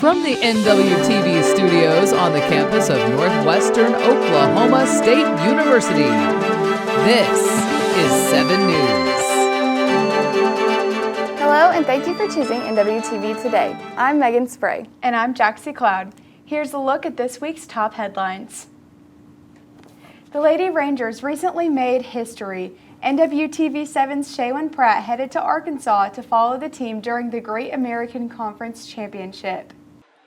From the NWTV studios on the campus of Northwestern Oklahoma State University, this is 7 News. Hello, and thank you for choosing NWTV today. I'm Megan Spray. And I'm Jaxie Cloud. Here's a look at this week's top headlines. The Lady Rangers recently made history. NWTV 7's Shaylin Pratt headed to Arkansas to follow the team during the Great American Conference Championship.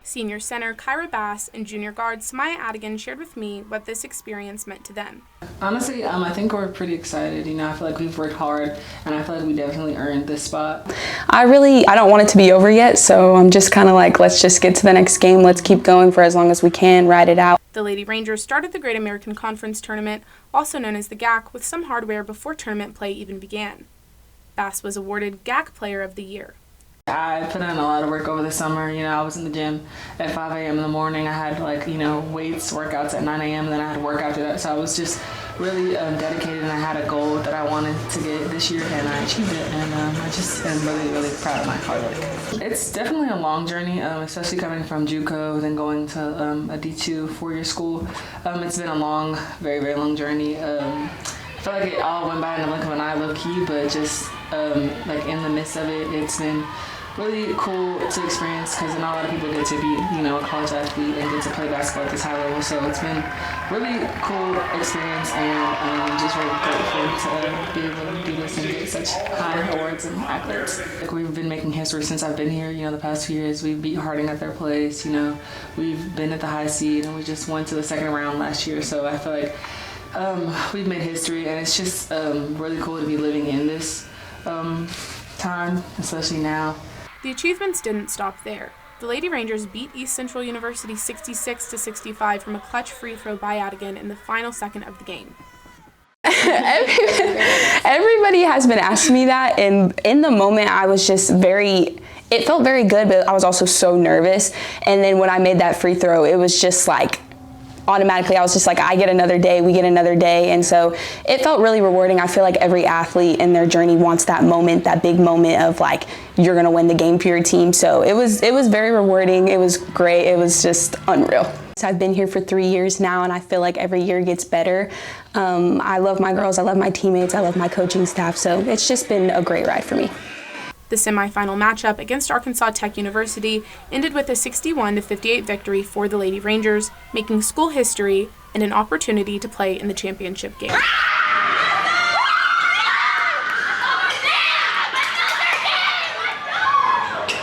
Senior center Kyra Bass and junior guard Samaya Adigan shared with me what this experience meant to them. Honestly, I think we're pretty excited. I feel like we've worked hard, and I feel like we definitely earned this spot. I don't want it to be over yet, so I'm just kind of like, let's just get to the next game. Let's keep going for as long as we can, ride it out. The Lady Rangers started the Great American Conference Tournament, also known as the GAC, with some hardware before tournament play even began. Bass was awarded GAC Player of the Year. I put in a lot of work over the summer. I was in the gym at 5 a.m. in the morning. I had weights, workouts at 9 a.m. and then I had to work after that. So I was just really dedicated, and I had a goal that I wanted to get this year, and I achieved it. And I just am really, really proud of my hard work. It's definitely a long journey, especially coming from JUCO, then going to a D2 four-year school. It's been a long, very, very long journey. I feel like it all went by in the blink of an eye, low-key, but just in the midst of it, it's been really cool to experience, because not a lot of people get to be, a college athlete and get to play basketball at this high level. So it's been really cool experience, and I'm just really grateful to be able to do this and get such high awards and accolades. We've been making history since I've been here. The past few years we beat Harding at their place. We've been at the high seed, and we just went to the second round last year. So I feel like we've made history, and it's just really cool to be living in this time, especially now. The achievements didn't stop there. The Lady Rangers beat East Central University 66-65 from a clutch free throw by Adigan in the final second of the game. Everybody has been asking me that, and in the moment I was just it felt very good, but I was also so nervous. And then when I made that free throw, it was just like, automatically I was just like, I get another day, we get another day. And so it felt really rewarding. I feel like every athlete in their journey wants that moment, that big moment of like, you're gonna win the game for your team. So it was very rewarding. It was great. It was just unreal. So I've been here for 3 years now, and I feel like every year gets better. I love my girls, I love my teammates, I love my coaching staff. So it's just been a great ride for me. The semifinal matchup against Arkansas Tech University ended with a 61-58 victory for the Lady Rangers, making school history and an opportunity to play in the championship game.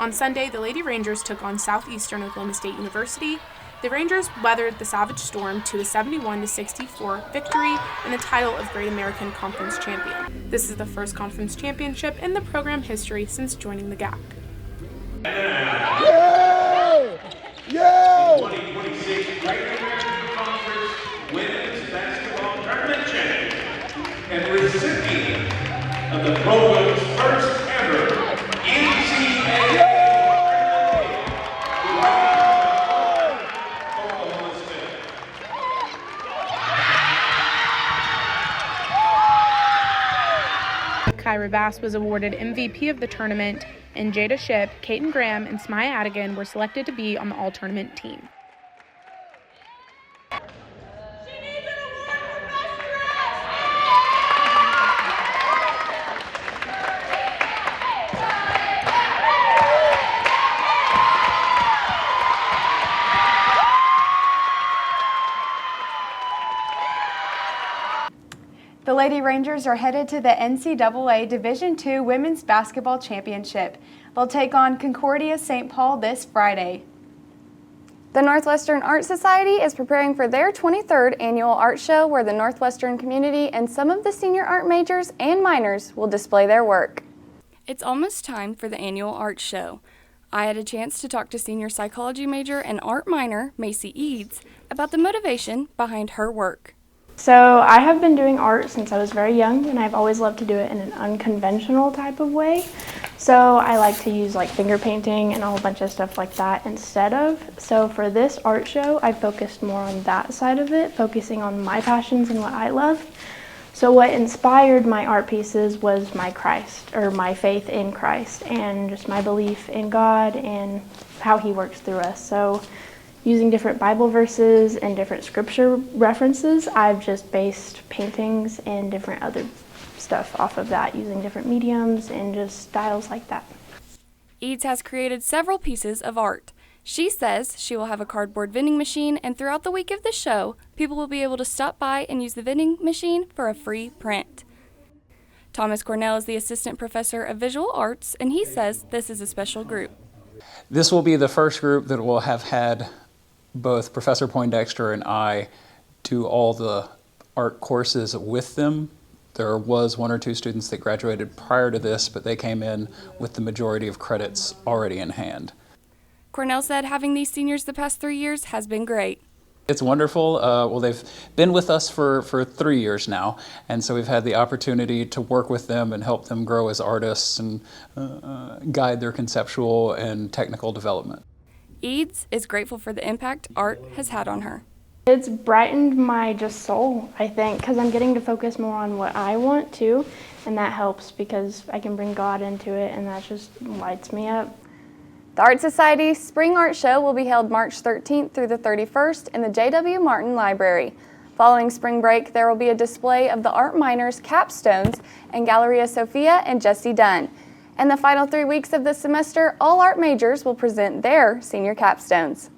On Sunday, the Lady Rangers took on Southeastern Oklahoma State University. The Rangers weathered the Savage Storm to a 71-64 victory and the title of Great American Conference Champion. This is the first conference championship in the program history since joining the GAC. Yeah! Yeah! 2026 Great American Conference Women's Basketball Tournament Champion and recipient of the program's first ever NCAA. Kyra Bass was awarded MVP of the tournament, and Jada Shipp, Kaiten Graham, and Samaya Adigan were selected to be on the all-tournament team. The Lady Rangers are headed to the NCAA Division II Women's Basketball Championship. They'll take on Concordia St. Paul this Friday. The Northwestern Art Society is preparing for their 23rd annual art show, where the Northwestern community and some of the senior art majors and minors will display their work. It's almost time for the annual art show. I had a chance to talk to senior psychology major and art minor, Macy Eads, about the motivation behind her work. So I have been doing art since I was very young, and I've always loved to do it in an unconventional type of way. So I like to use like finger painting and a whole bunch of stuff like that instead of. So for this art show, I focused more on that side of it, focusing on my passions and what I love. So what inspired my art pieces was my faith in Christ, and just my belief in God and how He works through us. So using different Bible verses and different scripture references, I've just based paintings and different other stuff off of that, using different mediums and just styles like that. Eads has created several pieces of art. She says she will have a cardboard vending machine, and throughout the week of the show, people will be able to stop by and use the vending machine for a free print. Thomas Cornell is the assistant professor of visual arts, and he says this is a special group. This will be the first group that will have had both Professor Poindexter and I do all the art courses with them. There was 1 or 2 students that graduated prior to this, but they came in with the majority of credits already in hand. Cornell said having these seniors the past 3 years has been great. It's wonderful. Well, they've been with us for 3 years now, and so we've had the opportunity to work with them and help them grow as artists and guide their conceptual and technical development. Eads is grateful for the impact art has had on her. It's brightened my just soul, I think, because I'm getting to focus more on what I want to, and that helps because I can bring God into it, and that just lights me up. The Art Society Spring Art Show will be held March 13th through the 31st in the J.W. Martin Library. Following spring break, there will be a display of the art minors' capstones in Galleria Sophia and Jesse Dunn. In the final 3 weeks of the semester, all art majors will present their senior capstones.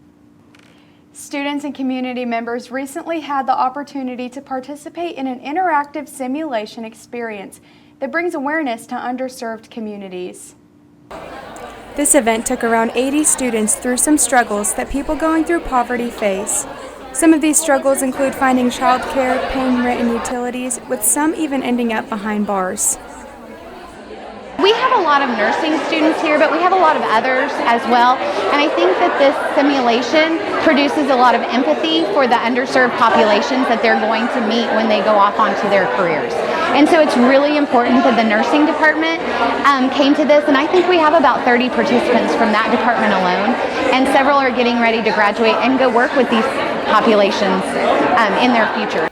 Students and community members recently had the opportunity to participate in an interactive simulation experience that brings awareness to underserved communities. This event took around 80 students through some struggles that people going through poverty face. Some of these struggles include finding childcare, paying rent and utilities, with some even ending up behind bars. We have a lot of nursing students here, but we have a lot of others as well. And I think that this simulation produces a lot of empathy for the underserved populations that they're going to meet when they go off onto their careers. And so it's really important that the nursing department came to this, and I think we have about 30 participants from that department alone, and several are getting ready to graduate and go work with these populations in their future.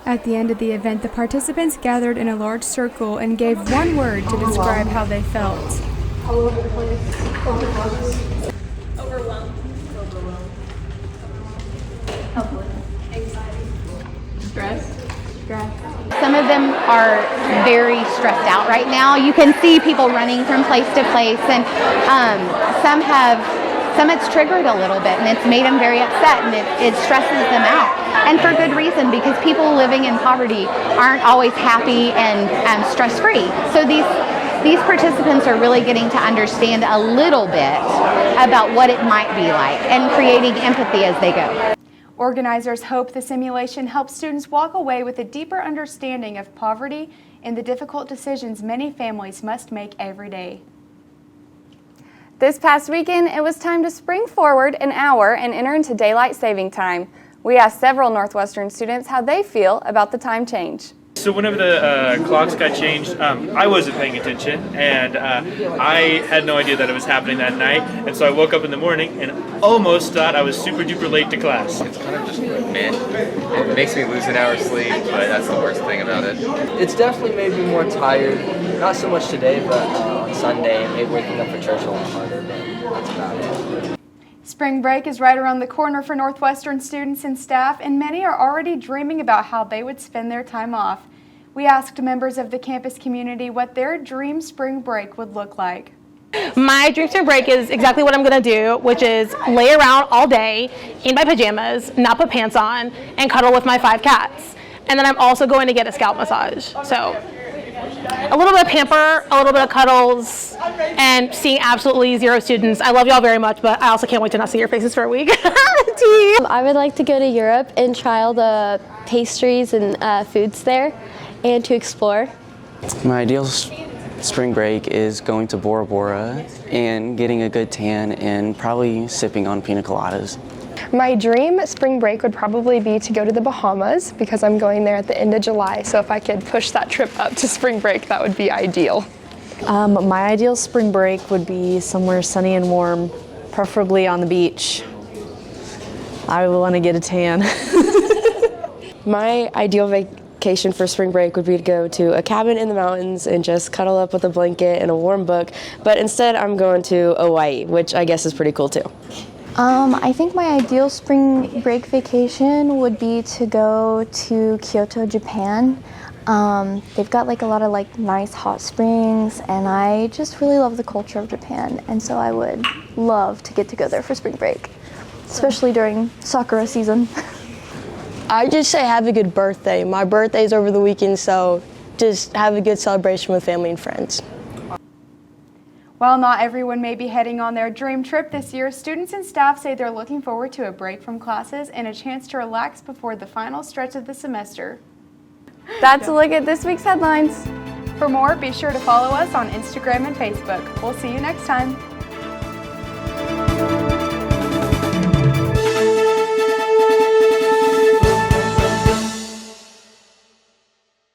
At the end of the event, the participants gathered in a large circle and gave one word to describe how they felt. All over the place. Overwhelmed. Helpless. Anxiety. Stress. Some of them are very stressed out right now. You can see people running from place to place, and some it's triggered a little bit, and it's made them very upset, and it stresses them out. And for good reason, because people living in poverty aren't always happy and stress-free. So these participants are really getting to understand a little bit about what it might be like and creating empathy as they go. Organizers hope the simulation helps students walk away with a deeper understanding of poverty and the difficult decisions many families must make every day. This past weekend, it was time to spring forward an hour and enter into daylight saving time. We asked several Northwestern students how they feel about the time change. So whenever the clocks got changed, I wasn't paying attention, and I had no idea that it was happening that night, and so I woke up in the morning and almost thought I was super duper late to class. It's kind of just meh. It makes me lose an hour's sleep, but that's the worst thing about it. It's definitely made me more tired, not so much today, but on Sunday, maybe waking up for church a little harder, but that's about it. Spring break is right around the corner for Northwestern students and staff, and many are already dreaming about how they would spend their time off. We asked members of the campus community what their dream spring break would look like. My dream spring break is exactly what I'm going to do, which is lay around all day in my pajamas, not put pants on, and cuddle with my 5 cats. And then I'm also going to get a scalp massage. So a little bit of pamper, a little bit of cuddles, and seeing absolutely 0 students. I love y'all very much, but I also can't wait to not see your faces for a week. I would like to go to Europe and try all the pastries and foods there and to explore. My ideal spring break is going to Bora Bora and getting a good tan and probably sipping on pina coladas. My dream spring break would probably be to go to the Bahamas because I'm going there at the end of July. So if I could push that trip up to spring break, that would be ideal. My ideal spring break would be somewhere sunny and warm, preferably on the beach. I would want to get a tan. My ideal vacation vacation for spring break would be to go to a cabin in the mountains and just cuddle up with a blanket and a warm book. But instead, I'm going to Hawaii, which I guess is pretty cool too. I think my ideal spring break vacation would be to go to Kyoto, Japan. They've got like a lot of like nice hot springs, and I just really love the culture of Japan, and so I would love to get to go there for spring break, especially during sakura season. I just say have a good birthday. My birthday's over the weekend, so just have a good celebration with family and friends. While not everyone may be heading on their dream trip this year, students and staff say they're looking forward to a break from classes and a chance to relax before the final stretch of the semester. That's a look at this week's headlines. For more, be sure to follow us on Instagram and Facebook. We'll see you next time.